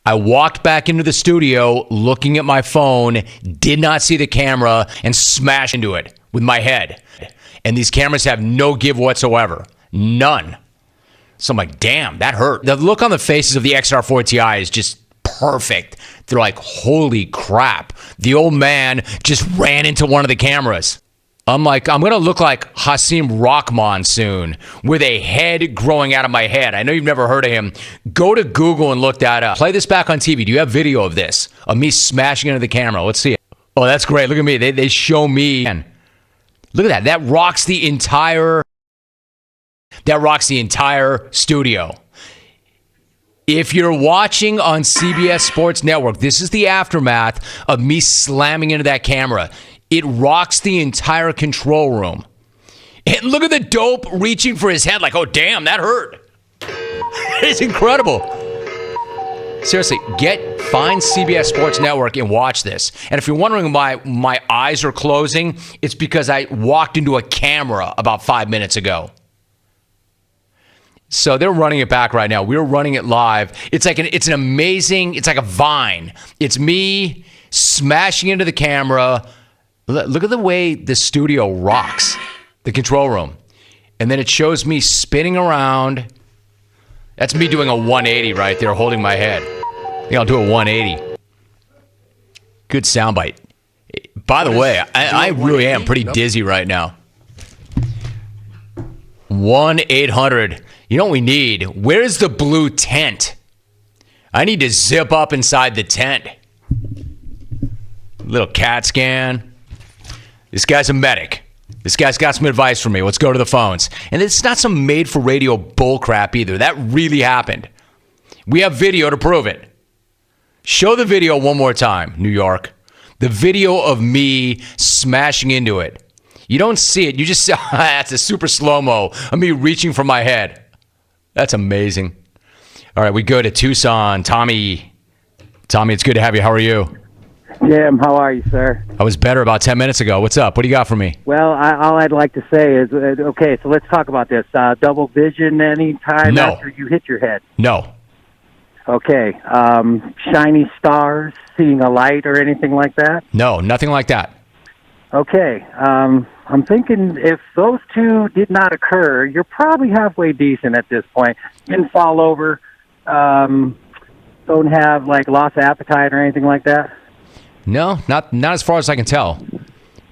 I walked back into the studio looking at my phone, did not see the camera, and smashed into it with my head. And these cameras have no give whatsoever. None. So I'm like, damn, that hurt. The look on the faces of the XR4 Ti is just perfect. They're like, holy crap. The old man just ran into one of the cameras. I'm like, I'm going to look like Hasim Rahman soon with a head growing out of my head. I know you've never heard of him. Go to Google and look that up. Play this back on TV. Do you have video of this? Of me smashing into the camera? Let's see it. Oh, that's great. Look at me. They show me. Look at that. That rocks the entire studio. If you're watching on CBS Sports Network, this is the aftermath of me slamming into that camera. It rocks the entire control room. And look at the dope reaching for his head like, oh, damn, that hurt. It's incredible. Seriously, find CBS Sports Network and watch this. And if you're wondering why my eyes are closing, it's because I walked into a camera about 5 minutes ago. So they're running it back right now. We're running it live. It's like it's like a vine. It's me smashing into the camera. Look at the way the studio rocks, the control room. And then it shows me spinning around. That's me doing a 180 right there, holding my head. I think I'll do a 180. Good soundbite. By the way, I really am pretty dizzy right now. 1-800. You know what we need? Where's the blue tent? I need to zip up inside the tent. Little CAT scan. This guy's a medic. This guy's got some advice for me. Let's go to the phones. And it's not some made-for-radio bullcrap either. That really happened. We have video to prove it. Show the video one more time, New York. The video of me smashing into it. You don't see it. You just see, that's a super slow-mo of me reaching for my head. That's amazing. All right, we go to Tucson. Tommy, it's good to have you. How are you? Jim, how are you, sir? I was better about 10 minutes ago. What's up? What do you got for me? Well, all I'd like to say is, okay, so let's talk about this. Double vision anytime after you hit your head? No. Okay. Shiny stars, seeing a light or anything like that? No, nothing like that. Okay. I'm thinking if those two did not occur, you're probably halfway decent at this point. Didn't fall over, don't have, like, loss of appetite or anything like that? No, not as far as I can tell.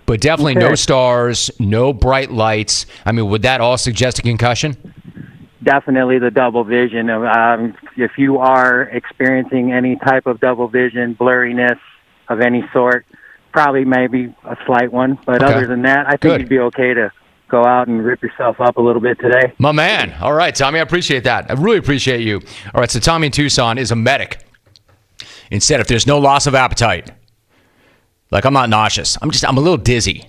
But definitely no stars, no bright lights. I mean, would that all suggest a concussion? Definitely the double vision. If you are experiencing any type of double vision, blurriness of any sort, probably maybe a slight one. But other than that, I think you'd be okay to go out and rip yourself up a little bit today. My man. All right, Tommy, I appreciate that. I really appreciate you. All right, so Tommy in Tucson is a medic. Instead, if there's no loss of appetite, like I'm not nauseous, I'm a little dizzy.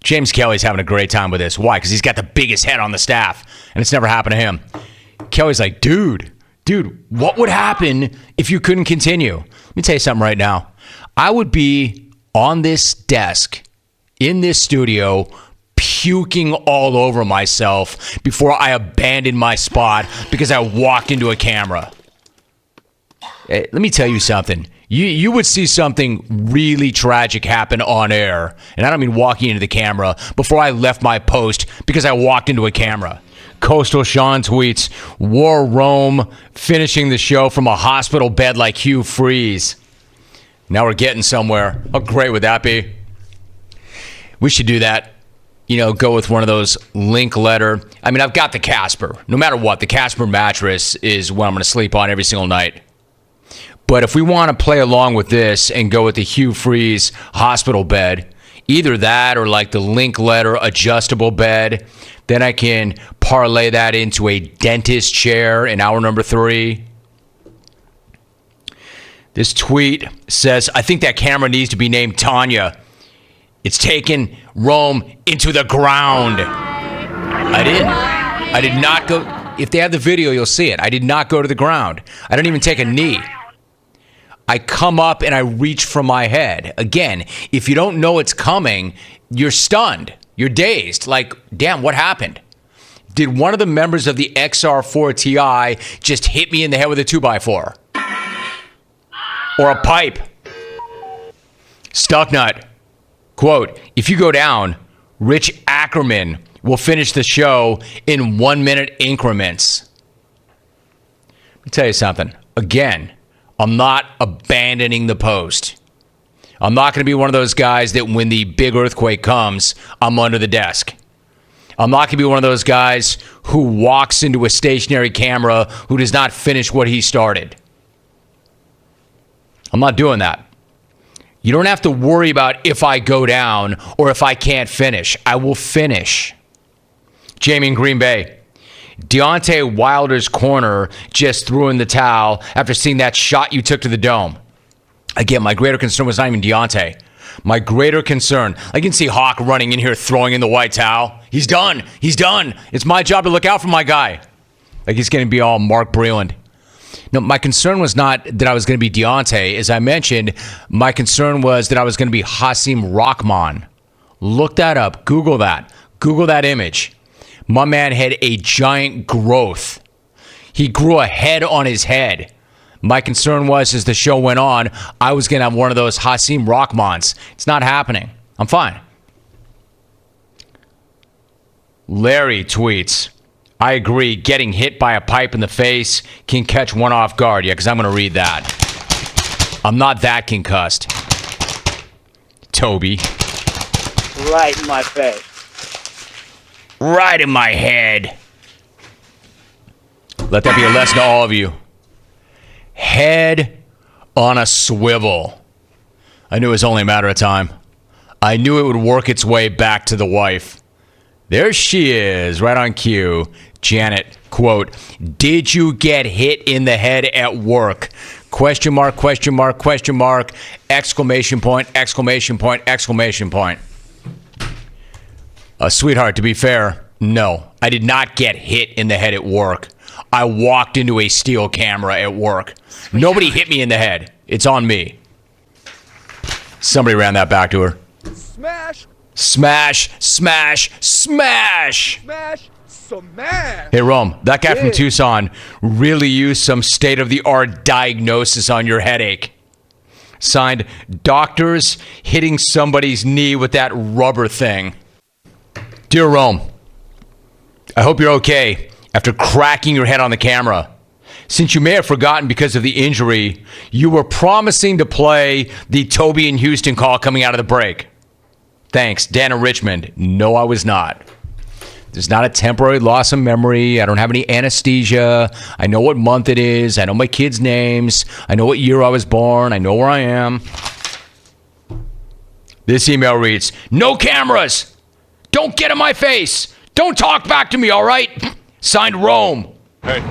James Kelly's having a great time with this. Why? Because he's got the biggest head on the staff, and it's never happened to him. Kelly's like, dude, what would happen if you couldn't continue? Let me tell you something right now. I would be on this desk in this studio puking all over myself before I abandoned my spot because I walked into a camera. Hey, let me tell you something. You would see something really tragic happen on air, and I don't mean walking into the camera, before I left my post because I walked into a camera. Coastal Sean tweets, War Rome finishing the show from a hospital bed like Hugh Freeze. Now we're getting somewhere. How great would that be? We should do that. Go with one of those link letter. I mean, I've got the Casper. No matter what, the Casper mattress is what I'm going to sleep on every single night. But if we want to play along with this and go with the Hugh Freeze hospital bed, either that or like the link letter adjustable bed, then I can parlay that into a dentist chair in hour number 3. This tweet says, I think that camera needs to be named Tanya. It's taken Rome into the ground. I did not go. If they have the video, you'll see it. I did not go to the ground. I didn't even take a knee. I come up and I reach for my head. Again, if you don't know it's coming, you're stunned. You're dazed. Like, damn, what happened? Did one of the members of the XR4 Ti just hit me in the head with a 2x4? or a pipe. Stucknut, quote, if you go down, Rich Ackerman will finish the show in 1 minute increments. Let me tell you something. Again, I'm not abandoning the post. I'm not going to be one of those guys that when the big earthquake comes, I'm under the desk. I'm not going to be one of those guys who walks into a stationary camera who does not finish what he started. I'm not doing that. You don't have to worry about if I go down or if I can't finish. I will finish. Jamie in Green Bay. Deontay Wilder's corner just threw in the towel after seeing that shot you took to the dome. Again, my greater concern was not even Deontay. My greater concern, I can see Hawk running in here throwing in the white towel. He's done. He's done. It's my job to look out for my guy. Like he's going to be all Mark Breland. No, my concern was not that I was going to be Deontay. As I mentioned, my concern was that I was going to be Hasim Rahman. Look that up. Google that. Google that image. My man had a giant growth. He grew a head on his head. My concern was, as the show went on, I was going to have one of those Hasim Rahmans. It's not happening. I'm fine. Larry tweets, I agree, getting hit by a pipe in the face can catch one off guard. Yeah, because I'm going to read that. I'm not that concussed. Toby. Right in my face. Right in my head. Let that be a lesson to all of you. Head on a swivel. I knew it was only a matter of time. I knew it would work its way back to the wife. There she is, right on cue. Janet, quote, did you get hit in the head at work? Question mark, question mark, question mark, exclamation point, exclamation point, exclamation point. Sweetheart, to be fair, no. I did not get hit in the head at work. I walked into a steel camera at work. Nobody hit me in the head. It's on me. Somebody ran that back to her. Smash! Smash, smash, smash! Smash! Smash! Hey, Rome, that guy from Tucson really used some state-of-the-art diagnosis on your headache. Signed, doctors hitting somebody's knee with that rubber thing. Dear Rome, I hope you're okay after cracking your head on the camera. Since you may have forgotten because of the injury, you were promising to play the Toby and Houston call coming out of the break. Thanks, Dan in Richmond. No, I was not. There's not a temporary loss of memory. I don't have any anesthesia. I know what month it is. I know my kids' names. I know what year I was born. I know where I am. This email reads, no cameras! Don't get in my face! Don't talk back to me, all right? Signed, Rome. Hey.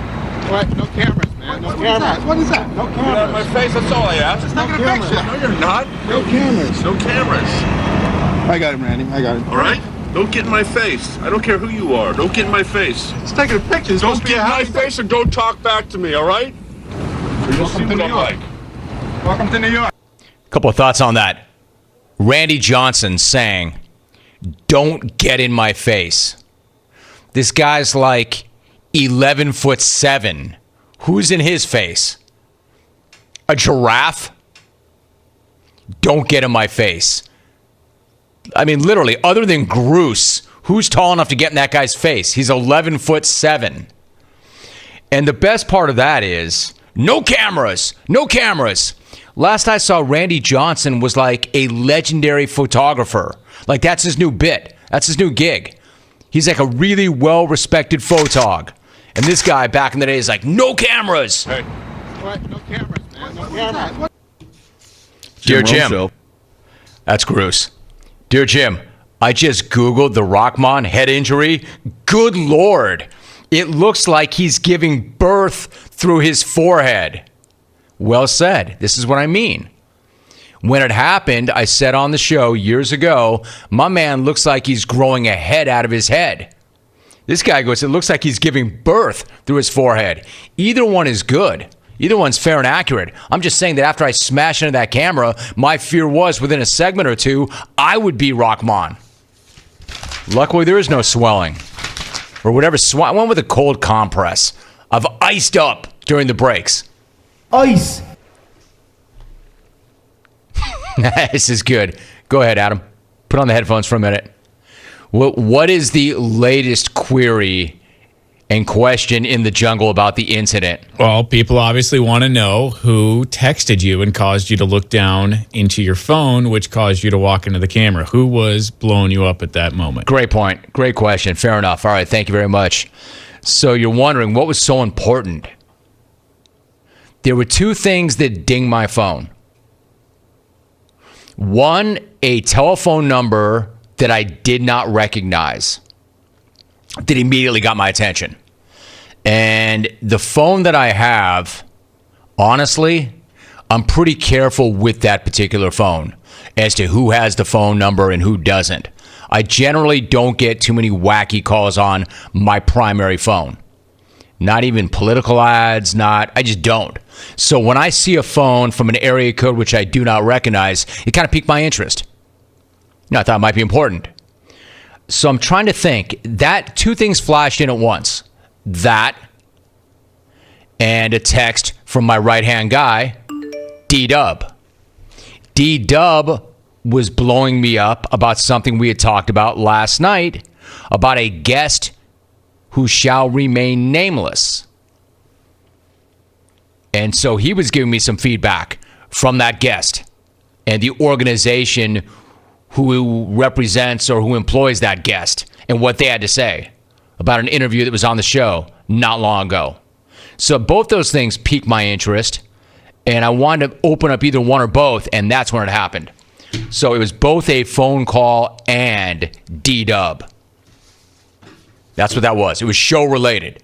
What? No cameras, man. No cameras. What is that? No Get out of my cameras. face, that's all I ask. Just taking a picture. No, you're not. No cameras. No cameras. I got it, Randy. I got it. All right? Don't get in my face. I don't care who you are. Don't get in my face. Just taking a picture. It's Don't supposed to be get a in my happy face and don't talk back to me, all right? Or you'll see Welcome to what I'm New like. York. Welcome to New York. Couple of thoughts on that. Randy Johnson saying, don't get in my face. This guy's like 11'7". Who's in his face? A giraffe? Don't get in my face. I mean, literally, other than Bruce, who's tall enough to get in that guy's face? He's 11'7". And the best part of that is, no cameras, no cameras. Last I saw, Randy Johnson was like a legendary photographer. Like, that's his new bit. That's his new gig. He's like a really well-respected photog. And this guy back in the day is like, no cameras. Hey. What? No cameras, man. No cameras. What? Dear Jim. That's Bruce. Dear Jim, I just Googled the Rahman head injury. Good Lord. It looks like he's giving birth through his forehead. Well said. This is what I mean. When it happened, I said on the show years ago, my man looks like he's growing a head out of his head. This guy goes, it looks like he's giving birth through his forehead. Either one is good. Either one's fair and accurate. I'm just saying that after I smashed into that camera, my fear was within a segment or two, I would be Rahman. Luckily, there is no swelling. Or whatever. I went with a cold compress. I've iced up during the breaks. Ice. This is good. Go ahead, Adam. Put on the headphones for a minute. What is the latest query and question in the jungle about the incident? Well, people obviously want to know who texted you and caused you to look down into your phone, which caused you to walk into the camera. Who was blowing you up at that moment? Great point. Great question. Fair enough. All right. Thank you very much. So you're wondering what was so important? There were two things that dinged my phone. One, a telephone number that I did not recognize that immediately got my attention. And the phone that I have, honestly, I'm pretty careful with that particular phone as to who has the phone number and who doesn't. I generally don't get too many wacky calls on my primary phone. Not even political ads, I just don't. So when I see a phone from an area code which I do not recognize, it kind of piqued my interest. I thought it might be important. So I'm trying to think. That two things flashed in at once. That and a text from my right-hand guy, D-Dub. D-Dub was blowing me up about something we had talked about last night, about a guest who shall remain nameless. And so he was giving me some feedback from that guest and the organization who represents or who employs that guest and what they had to say about an interview that was on the show not long ago. So both those things piqued my interest, and I wanted to open up either one or both, and that's when it happened. So it was both a phone call and D-Dub. That's what that was. It was show related.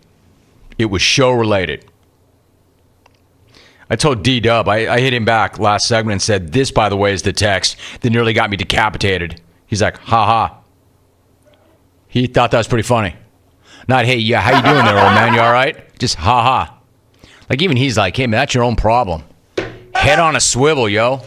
It was show related. I told D-Dub, I hit him back last segment and said, this, by the way, is the text that nearly got me decapitated. He's like, ha. He thought that was pretty funny. Not, hey, yeah, how you doing there, old man? You all right? Just ha. Like, even he's like, hey, man, that's your own problem. Head on a swivel, yo.